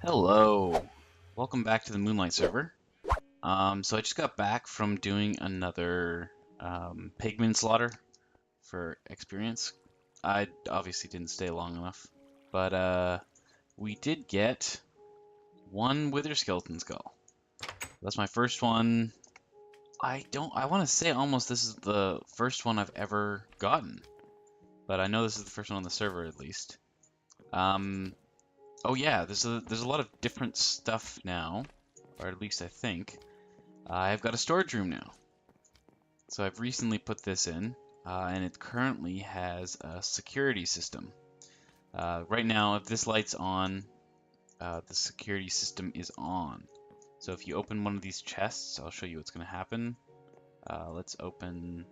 Hello, welcome back to the Moonlight server. So I just got back from doing another pigman slaughter for experience. I obviously didn't stay long enough, but we did get one wither skeleton skull. That's my first one. I want to say almost this is the first one I've ever gotten, but I know this is the first one on the server at least. Oh yeah, there's a lot of different stuff now, or at least I think. I've got a storage room now. So I've recently put this in, and it currently has a security system. Right now, if this light's on, the security system is on. So if you open one of these chests, I'll show you what's going to happen. Let's open...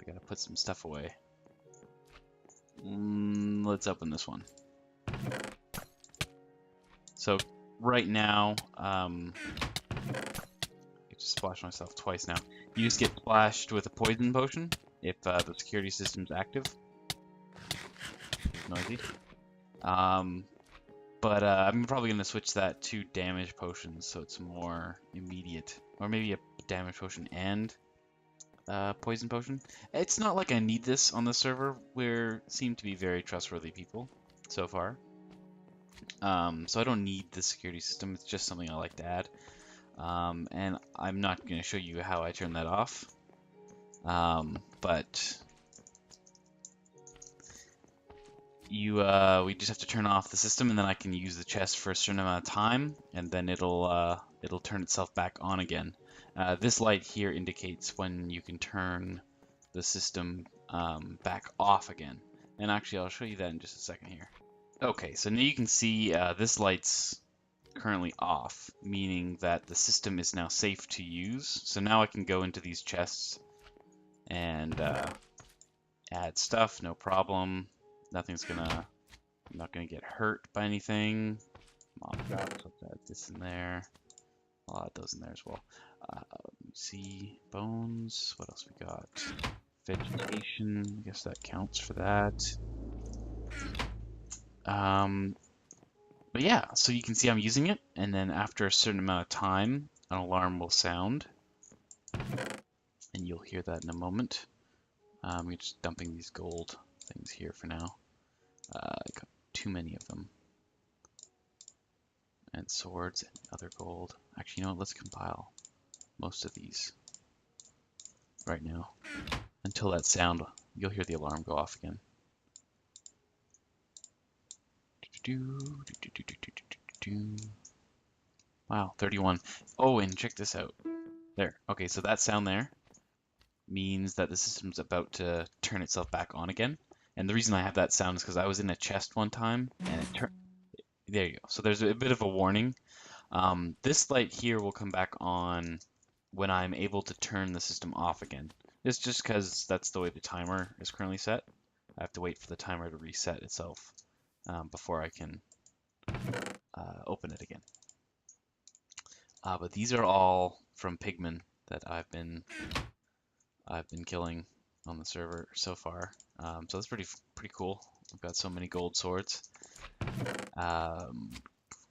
I gotta put some stuff away. Let's open this one. So right now, I just splashed myself twice now. You just get splashed with a poison potion if the security system's active. It's noisy. But I'm probably going to switch that to damage potions so it's more immediate. Or maybe a damage potion and poison potion. It's not like I need this on the server. We seem to be very trustworthy people so far. So I don't need the security system. It's just something I like to add. And I'm not going to show you how I turn that off. But we just have to turn off the system, and then I can use the chest for a certain amount of time, and then it'll turn itself back on again. This light here indicates when you can turn the system back off again. And actually, I'll show you that in just a second here. Okay, so now you can see this light's currently off, meaning that the system is now safe to use. So now I can go into these chests and add stuff, no problem. I'm not gonna get hurt by anything. Mob drops, let's add this in there. I'll add those in there as well. Let me see, bones, what else we got? Vegetation, I guess that counts for that. But yeah, so you can see I'm using it, and then after a certain amount of time, an alarm will sound, and you'll hear that in a moment. We're just dumping these gold things here for now. I got too many of them. And swords and other gold. Actually, you know what? Let's compile most of these right now. Until that sound, you'll hear the alarm go off again. Wow, 31. Oh, and check this out. There. Okay, so that sound there means that the system's about to turn itself back on again. And the reason I have that sound is because I was in a chest one time, and it turned... There you go. So there's a bit of a warning. This light here will come back on when I'm able to turn the system off again. It's just because that's the way the timer is currently set. I have to wait for the timer to reset itself before I can open it again. But these are all from pigmen that I've been killing on the server so far. So that's pretty cool. I've got so many gold swords.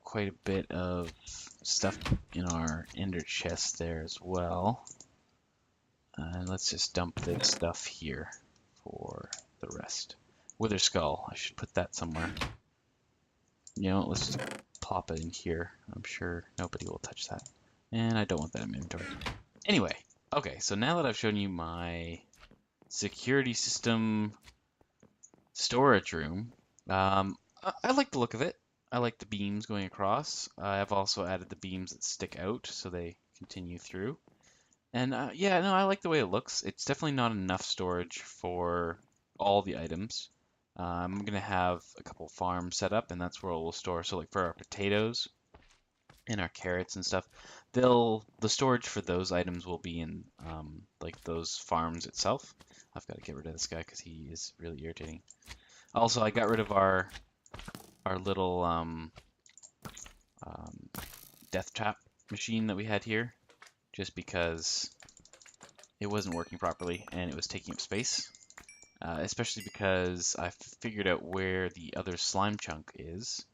Quite a bit of stuff in our ender chest there as well. And let's just dump this stuff here for the rest. Wither skull, I should put that somewhere. You know, let's just plop it in here. I'm sure nobody will touch that. And I don't want that in my inventory. Anyway, okay, so now that I've shown you my security system storage room, I like the look of it. I like the beams going across. I've also added the beams that stick out so they continue through. And yeah, no, I like the way it looks. It's definitely not enough storage for all the items. I'm going to have a couple farms set up, and that's where we'll store. So like for our potatoes and our carrots and stuff, the storage for those items will be in like those farms itself. I've got to get rid of this guy because he is really irritating. Also, I got rid of our little death trap machine that we had here, just because it wasn't working properly and it was taking up space. Especially because I figured out where the other slime chunk is,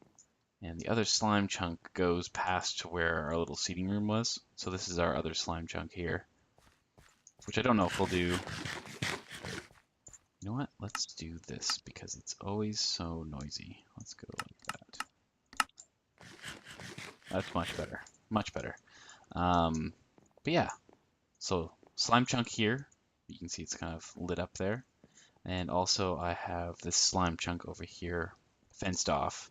And the other slime chunk goes past to where our little seating room was. So this is our other slime chunk here, which I don't know if we'll do. You know what? Let's do this because it's always so noisy. Let's go like that. That's much better. Much better. But yeah, so slime chunk here. You can see it's kind of lit up there. And also I have this slime chunk over here fenced off.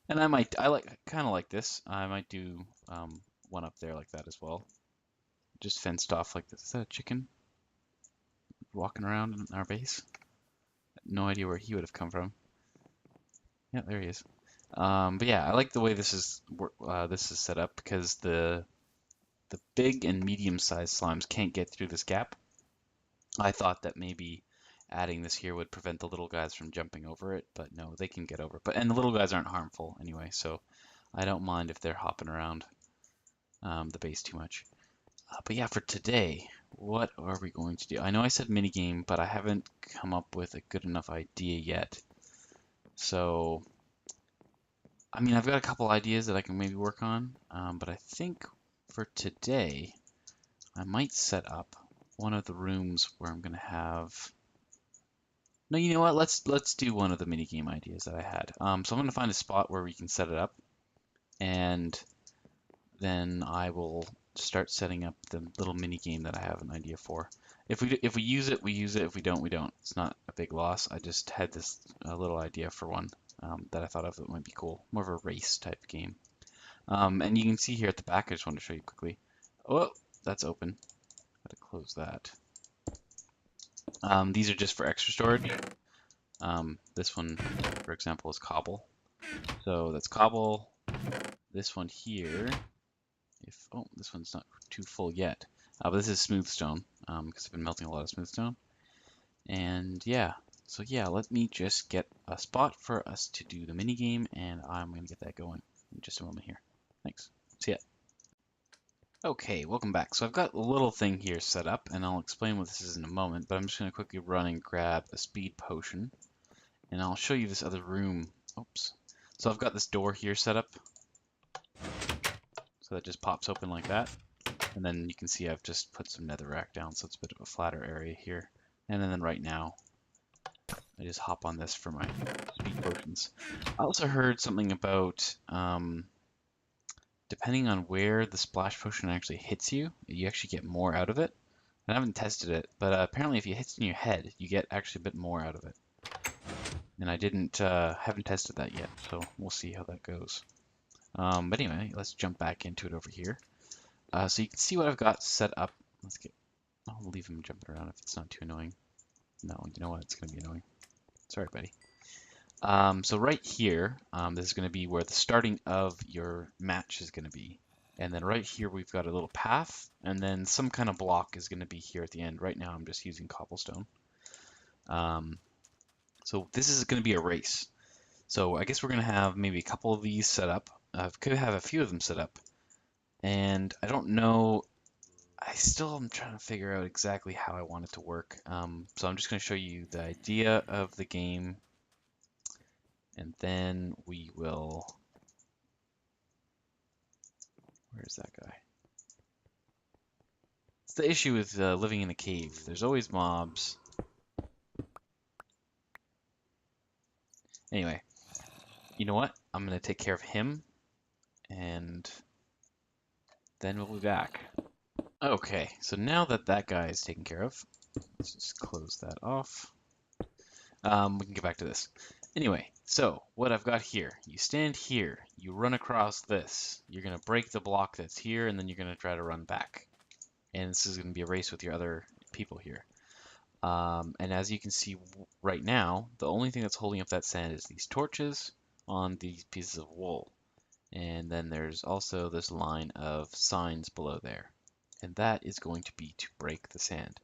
And I kind of like this. I might do one up there like that as well. Just fenced off like this. Is that a chicken walking around in our base? No idea where he would have come from. Yeah, there he is. But yeah, I like the way this is set up because the big and medium-sized slimes can't get through this gap. I thought that maybe adding this here would prevent the little guys from jumping over it, but no, they can get over. And the little guys aren't harmful anyway, so I don't mind if they're hopping around the base too much. But yeah, for today, what are we going to do? I know I said minigame, but I haven't come up with a good enough idea yet. So, I mean, I've got a couple ideas that I can maybe work on, but I think for today, I might set up one of the rooms where I'm going to have. No, you know what? Let's do one of the minigame ideas that I had. So I'm going to find a spot where we can set it up, and then I will start setting up the little mini game that I have an idea for. If we use it, we use it. If we don't, we don't. It's not a big loss. I just had this little idea for one that I thought of that might be cool. More of a race type game. And you can see here at the back, I just want to show you quickly. Oh, that's open. Gotta close that. These are just for extra storage. This one, for example, is cobble. So that's cobble. This one here. This one's not too full yet. But this is smooth stone, because I've been melting a lot of smooth stone. And yeah, so yeah, let me just get a spot for us to do the mini game, and I'm gonna get that going in just a moment here. Thanks. See ya. Okay, welcome back. So I've got a little thing here set up, and I'll explain what this is in a moment, but I'm just gonna quickly run and grab a speed potion, and I'll show you this other room. Oops. So I've got this door here set up. So that just pops open like that. And then you can see I've just put some netherrack down, so it's a bit of a flatter area here. And then right now, I just hop on this for my speed potions. I also heard something about, depending on where the splash potion actually hits you, you actually get more out of it. I haven't tested it, but apparently if it hits in your head, you get actually a bit more out of it. And I haven't tested that yet, so we'll see how that goes. But anyway, let's jump back into it over here. So you can see what I've got set up. I'll leave him jumping around if it's not too annoying. No, you know what? It's going to be annoying. Sorry, buddy. So right here, this is going to be where the starting of your match is going to be. And then right here, we've got a little path, and then some kind of block is going to be here at the end. Right now, I'm just using cobblestone. So this is going to be a race. So I guess we're going to have maybe a couple of these set up. Could have a few of them set up. And I don't know, I still am trying to figure out exactly how I want it to work. So I'm just going to show you the idea of the game, and then we will, where's that guy? It's the issue with living in a cave. There's always mobs. Anyway, you know what? I'm going to take care of him, and then we'll be back. Okay, so now that that guy is taken care of, let's just close that off. We can get back to this. Anyway, so what I've got here, you stand here, you run across this, you're going to break the block that's here, and then you're going to try to run back. And this is going to be a race with your other people here. And as you can see right now, the only thing that's holding up that sand is these torches on these pieces of wool. And then there's also this line of signs below there. And that is going to be to break the sand.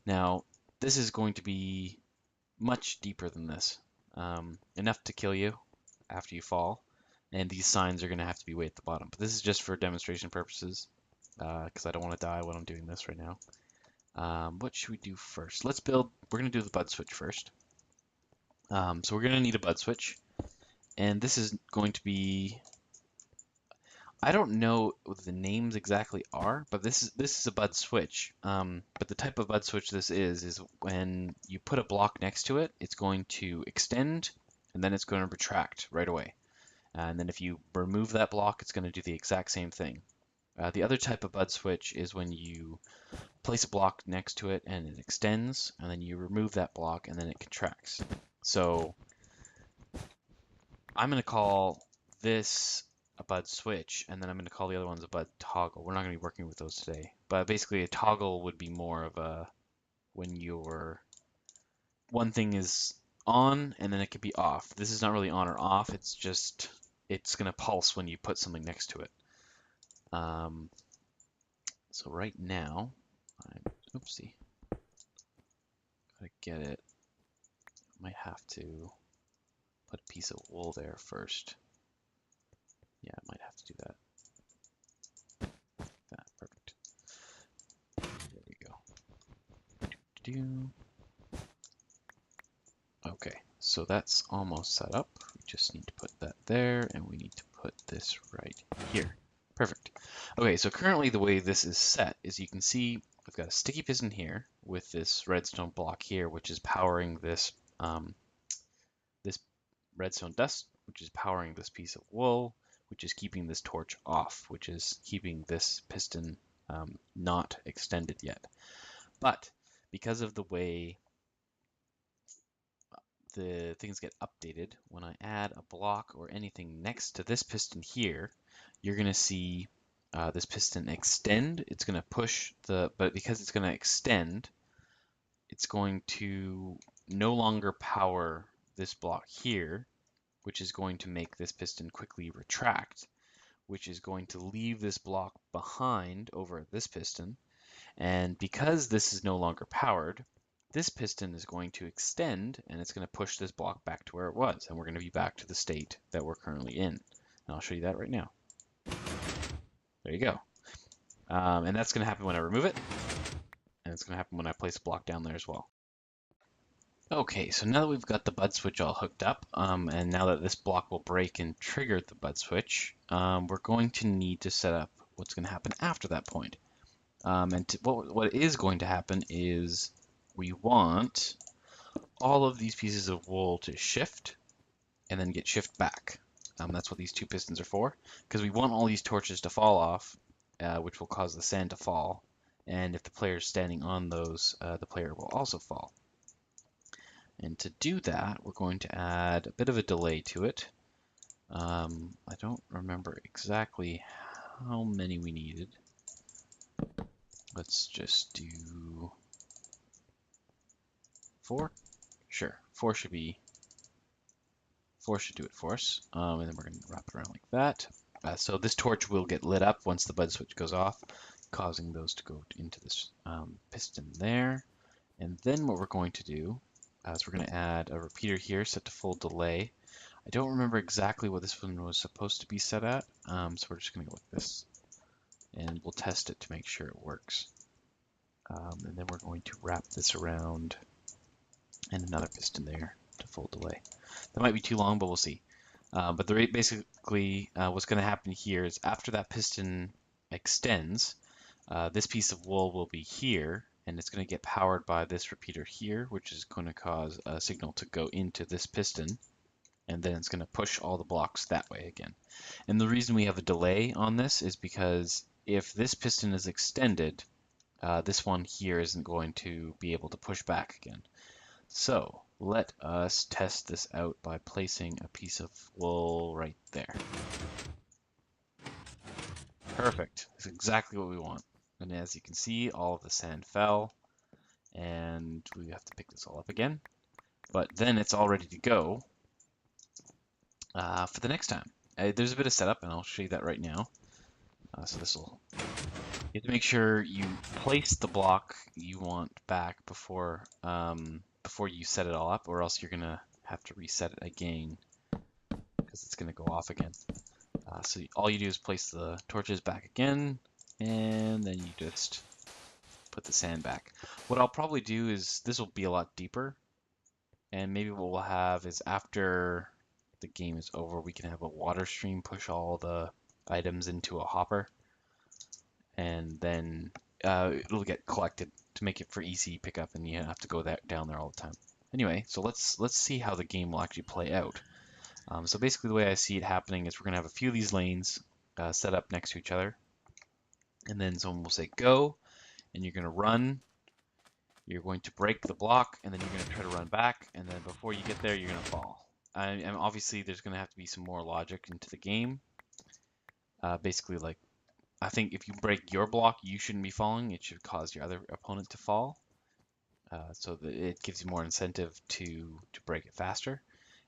Now, this is going to be much deeper than this. Enough to kill you after you fall. And these signs are going to have to be way at the bottom. But this is just for demonstration purposes, because I don't want to die when I'm doing this right now. What should we do first? We're going to do the bud switch first. So we're going to need a bud switch. And this is going to be, I don't know what the names exactly are, but this is a bud switch. But the type of bud switch this is when you put a block next to it, it's going to extend and then it's going to retract right away. And then if you remove that block, it's going to do the exact same thing. The other type of bud switch is when you place a block next to it and it extends, and then you remove that block and then it contracts. So I'm going to call this a bud switch, and then I'm going to call the other ones a bud toggle. We're not going to be working with those today, but basically a toggle would be more of a when your one thing is on and then it could be off. This is not really on or off. It's just it's going to pulse when you put something next to it. So right now, oopsie, gotta get it. Might have to put a piece of wool there first. Yeah, I might have to do that. That, perfect. There we go. Okay, so that's almost set up. We just need to put that there, and we need to put this right here. Perfect. Okay, so currently the way this is set is you can see I've got a sticky piston here with this redstone block here, which is powering this this redstone dust, which is powering this piece of wool, which is keeping this torch off, which is keeping this piston not extended yet. But because of the way the things get updated, when I add a block or anything next to this piston here, you're going to see this piston extend. It's going to push but because it's going to extend, it's going to no longer power this block here, which is going to make this piston quickly retract, which is going to leave this block behind over this piston. And because this is no longer powered, this piston is going to extend and it's going to push this block back to where it was. And we're going to be back to the state that we're currently in. And I'll show you that right now. There you go. And that's going to happen when I remove it. And it's going to happen when I place a block down there as well. Okay, so now that we've got the bud switch all hooked up, and now that this block will break and trigger the bud switch, we're going to need to set up what's going to happen after that point. What is going to happen is we want all of these pieces of wool to shift and then get shift back. That's what these two pistons are for, because we want all these torches to fall off, which will cause the sand to fall. And if the player is standing on those, the player will also fall. And to do that, we're going to add a bit of a delay to it. I don't remember exactly how many we needed. Let's just do 4. Sure, 4 should do it for us. And then we're going to wrap it around like that. So this torch will get lit up once the bud switch goes off, causing those to go into this piston there. And then what we're going to do is we're going to add a repeater here set to full delay. I don't remember exactly what this one was supposed to be set at, so we're just going to go like this. And we'll test it to make sure it works. And then we're going to wrap this around and another piston there to full delay. That might be too long, but we'll see. But basically what's going to happen here is after that piston extends, this piece of wool will be here, and it's going to get powered by this repeater here, which is going to cause a signal to go into this piston, and then it's going to push all the blocks that way again. And the reason we have a delay on this is because if this piston is extended, this one here isn't going to be able to push back again. So let us test this out by placing a piece of wool right there. Perfect. That's exactly what we want. And as you can see, all of the sand fell, and we have to pick this all up again. But then it's all ready to go for the next time. There's a bit of setup, and I'll show you that right now. So this will, you have to make sure you place the block you want back before you set it all up, or else you're gonna have to reset it again because it's gonna go off again. So all you do is place the torches back again, and then you just put the sand back. What I'll probably do is, this will be a lot deeper, and maybe what we'll have is after the game is over, we can have a water stream push all the items into a hopper, and then it'll get collected to make it for easy pickup, and you don't have to go down there all the time. Anyway, so let's see how the game will actually play out. So basically the way I see it happening is we're going to have a few of these lanes set up next to each other, and then someone will say go, and you're going to run. You're going to break the block, and then you're going to try to run back, and then before you get there, you're going to fall. And obviously, there's going to have to be some more logic into the game. Basically, like, I think if you break your block, you shouldn't be falling. It should cause your other opponent to fall. So that it gives you more incentive to break it faster.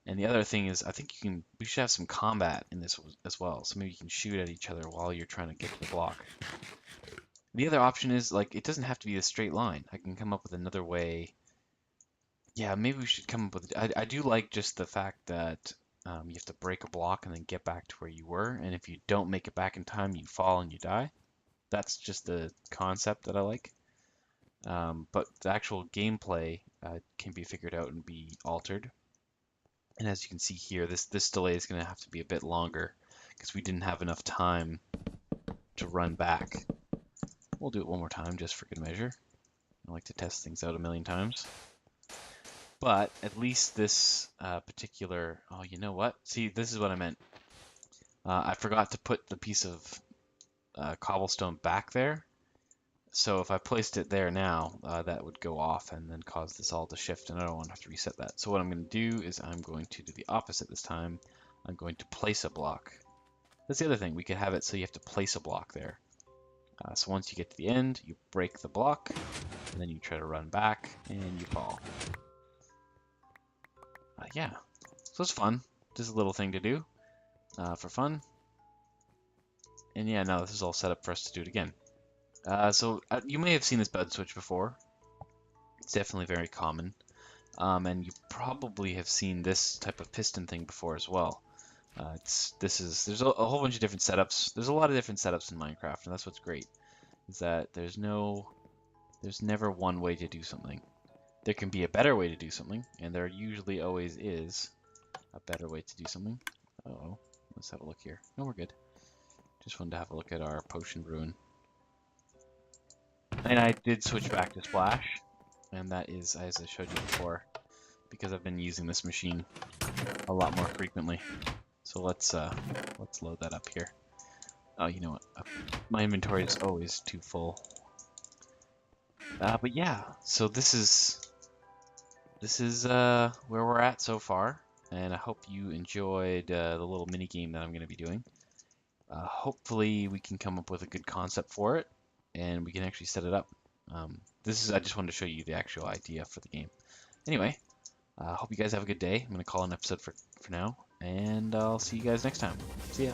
And the other thing is, I think we should have some combat in this as well. So maybe you can shoot at each other while you're trying to get to the block. The other option is, like, it doesn't have to be a straight line. I can come up with another way. Yeah, maybe we should come up with... I do like just the fact that you have to break a block and then get back to where you were. And if you don't make it back in time, you fall and you die. That's just the concept that I like. But the actual gameplay can be figured out and be altered. And as you can see here, this delay is going to have to be a bit longer because we didn't have enough time to run back. We'll do it one more time just for good measure. I like to test things out a million times. But at least this particular... Oh, you know what? See, this is what I meant. I forgot to put the piece of cobblestone back there. So if I placed it there now, that would go off and then cause this all to shift, and I don't want to have to reset that. So what I'm going to do is I'm going to do the opposite this time. I'm going to place a block. That's the other thing. We could have it so you have to place a block there. So once you get to the end, you break the block, and then you try to run back, and you fall. Yeah, so it's fun. Just a little thing to do for fun. And yeah, now this is all set up for us to do it again. So you may have seen this bed switch before. It's definitely very common. And you probably have seen this type of piston thing before as well. There's a whole bunch of different setups. There's a lot of different setups in Minecraft, and that's what's great. Is that there's never one way to do something. There can be a better way to do something, and there usually always is a better way to do something. Uh-oh, let's have a look here. No, we're good. Just wanted to have a look at our potion ruin. And I did switch back to Splash, and that is, as I showed you before, because I've been using this machine a lot more frequently. So let's load that up here. Oh, you know what? My inventory is always too full. But yeah, so this is where we're at so far, and I hope you enjoyed the little mini game that I'm going to be doing. Hopefully we can come up with a good concept for it, and we can actually set it up. I just wanted to show you the actual idea for the game. Anyway, hope you guys have a good day. I'm going to call an episode for now, and I'll see you guys next time. See ya.